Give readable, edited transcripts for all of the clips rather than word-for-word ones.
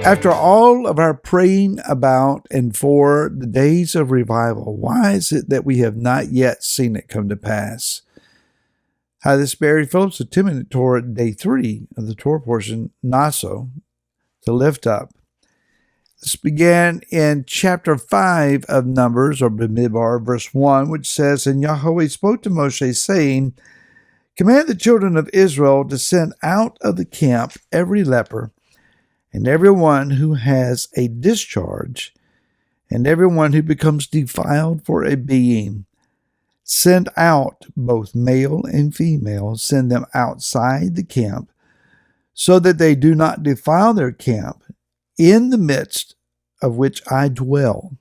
After all of our praying about and for the days of revival, why is it that we have not yet seen it come to pass? Hi, this is Barry Phillips of 2-Minute Torah, day 3 of the Torah portion, Naso, to lift up. This began in chapter 5 of Numbers, or Bamidbar, verse 1, which says, And Yahweh spoke to Moshe, saying, Command the children of Israel to send out of the camp every leper, and everyone who has a discharge, and everyone who becomes defiled for a being. Send out both male and female, send them outside the camp, so that they do not defile their camp, in the midst of which I dwell.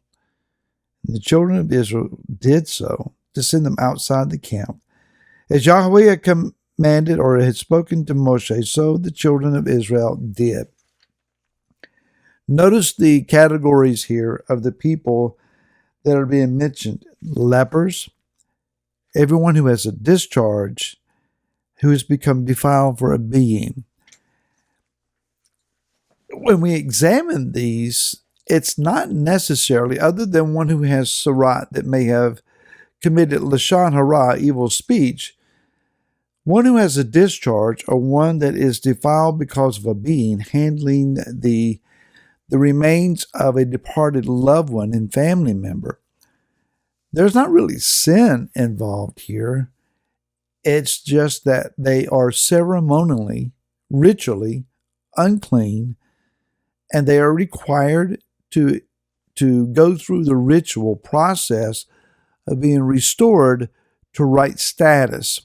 And the children of Israel did so, to send them outside the camp. As Yahweh had commanded or had spoken to Moshe, so the children of Israel did. Notice the categories here of the people that are being mentioned. Lepers, everyone who has a discharge, who has become defiled for a being. When we examine these, it's not necessarily, other than one who has sarat that may have committed lashon hara, evil speech, one who has a discharge or one that is defiled because of a being handling the remains of a departed loved one and family member. There's not really sin involved here. It's just that they are ceremonially, ritually unclean, and they are required to go through the ritual process of being restored to right status.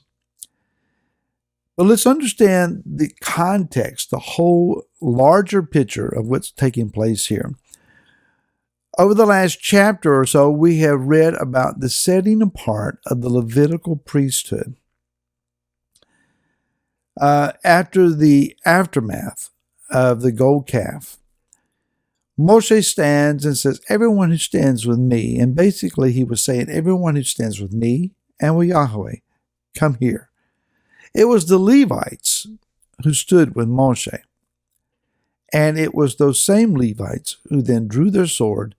But let's understand the context, the whole larger picture of what's taking place here. Over the last chapter or so, we have read about the setting apart of the Levitical priesthood. After the aftermath of the gold calf, Moshe stands and says, everyone who stands with me, and basically he was saying, everyone who stands with me and with Yahweh, come here. It was the Levites who stood with Moshe. And it was those same Levites who then drew their sword,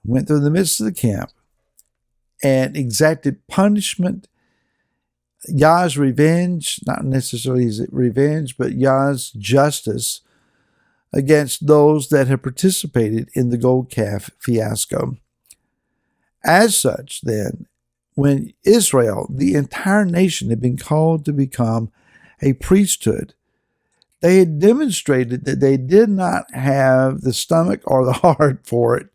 went through the midst of the camp, and exacted punishment, Yah's revenge, not necessarily his revenge, but Yah's justice against those that had participated in the gold calf fiasco. As such, then, when Israel, the entire nation, had been called to become a priesthood, they had demonstrated that they did not have the stomach or the heart for it.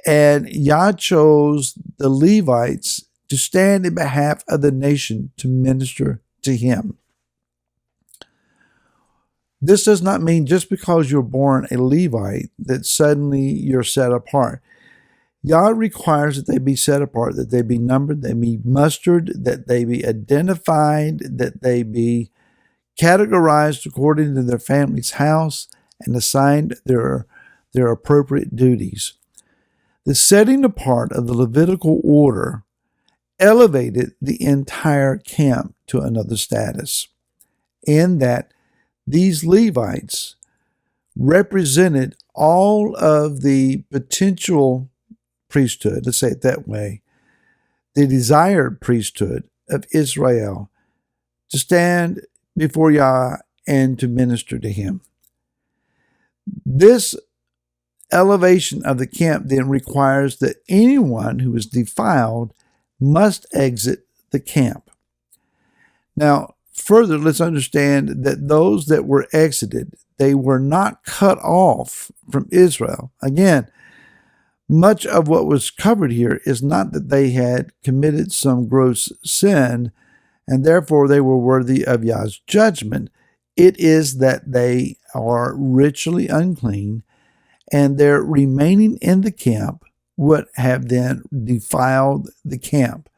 And Yah chose the Levites to stand in behalf of the nation to minister to him. This does not mean just because you're born a Levite that suddenly you're set apart. Yah requires that they be set apart, that they be numbered, they be mustered, that they be identified, that they be categorized according to their family's house and assigned their appropriate duties. The setting apart of the Levitical order elevated the entire camp to another status, in that these Levites represented all of the potential priesthood, let's say it that way, the desired priesthood of Israel, to stand before Yah and to minister to him. This elevation of the camp then requires that anyone who is defiled must exit the camp. Now, further, let's understand that those that were exited, they were not cut off from Israel. Again, much of what was covered here is not that they had committed some gross sin and therefore they were worthy of Yah's judgment. It is that they are ritually unclean, and their remaining in the camp would have then defiled the camp.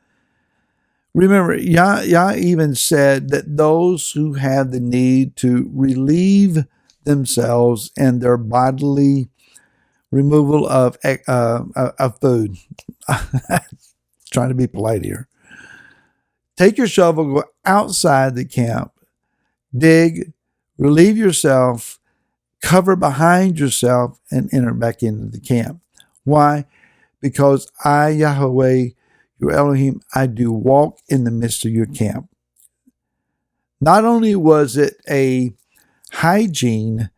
Remember, Yah even said that those who have the need to relieve themselves in their bodily removal of food. Trying to be polite here. Take your shovel, go outside the camp, dig, relieve yourself, cover behind yourself and enter back into the camp. Why? Because I, Yahweh, your Elohim, I do walk in the midst of your camp. Not only was it a hygiene,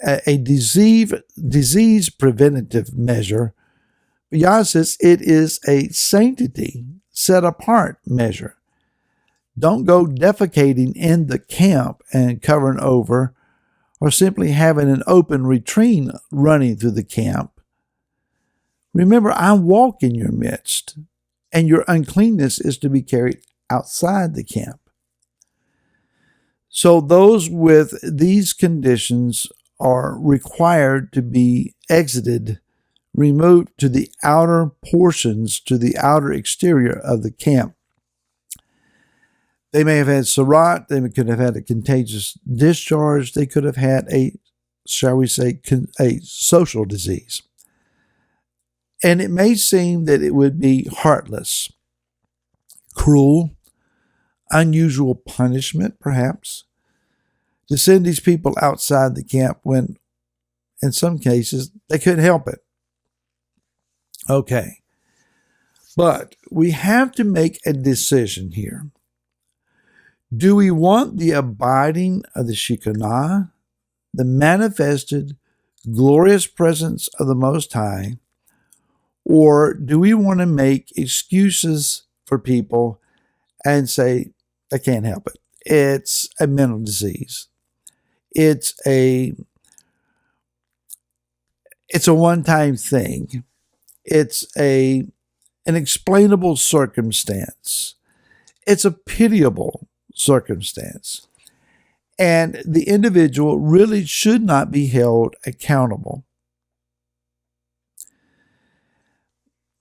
a disease preventative measure, but Yah says it is a sanctity, set apart measure. Don't go defecating in the camp and covering over, or simply having an open latrine running through the camp. Remember, I walk in your midst, and your uncleanness is to be carried outside the camp. So those with these conditions are required to be exited, removed to the outer portions, to the outer exterior of the camp. They may have had Sarat, they could have had a contagious discharge, they could have had a, shall we say, a social disease. And it may seem that it would be heartless, cruel, unusual punishment, perhaps, to send these people outside the camp when, in some cases, they couldn't help it. Okay. But we have to make a decision here. Do we want the abiding of the Shekinah, the manifested, glorious presence of the Most High, or do we want to make excuses for people and say, I can't help it? It's a mental disease. It's a one-time thing. It's an inexplainable circumstance. It's a pitiable circumstance. And the individual really should not be held accountable.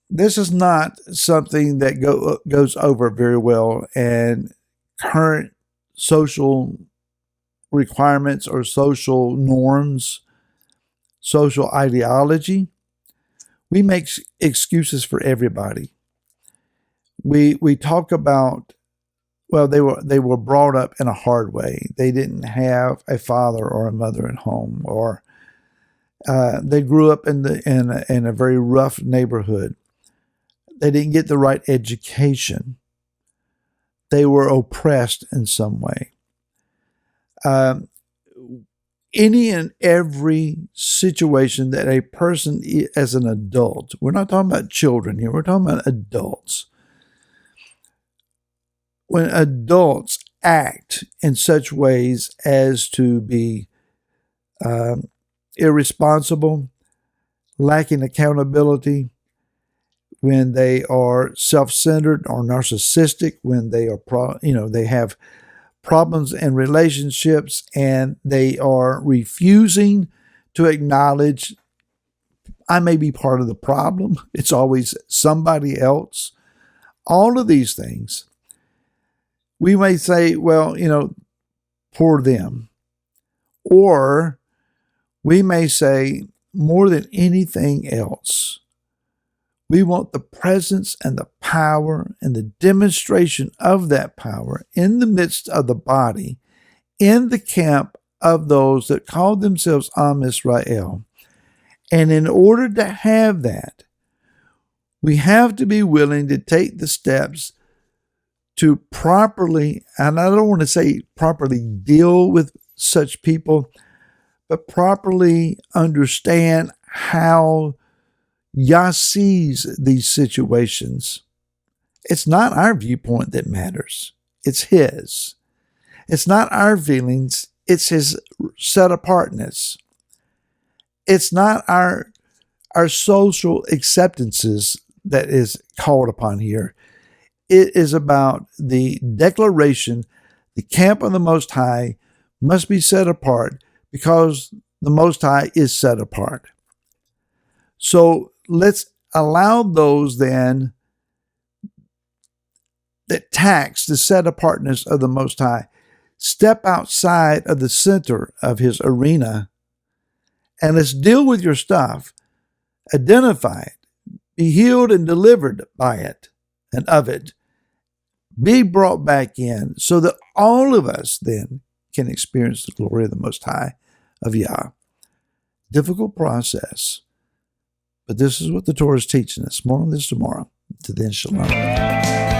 This is not something that goes over very well in current social requirements or social norms, social ideology. We make excuses for everybody. We talk about, well, they were brought up in a hard way. They didn't have a father or a mother at home, or they grew up in a very rough neighborhood. They didn't get the right education. They were oppressed in some way. Any and every situation that a person as an adult, we're not talking about children here, we're talking about adults. When adults act in such ways as to be irresponsible, lacking accountability, when they are self-centered or narcissistic, when they are, they have problems in relationships and they are refusing to acknowledge, I may be part of the problem. It's always somebody else. All of these things, we may say, well, poor them. Or we may say, more than anything else, we want the presence and the power and the demonstration of that power in the midst of the body, in the camp of those that call themselves Am Yisrael. And in order to have that, we have to be willing to take the steps to properly, and I don't want to say properly deal with such people, but properly understand how Yah sees these situations. It's not our viewpoint that matters. It's His. It's not our feelings. It's His set apartness. It's not our social acceptances that is called upon here. It is about the declaration, the camp of the Most High must be set apart because the Most High is set apart. So let's allow those then that tax the set apartness of the Most High, step outside of the center of His arena, and let's deal with your stuff, identify it, be healed and delivered by it and of it, be brought back in so that all of us then can experience the glory of the Most High of Yah. Difficult process. But this is what the Torah is teaching us. More on this tomorrow. To then, shalom.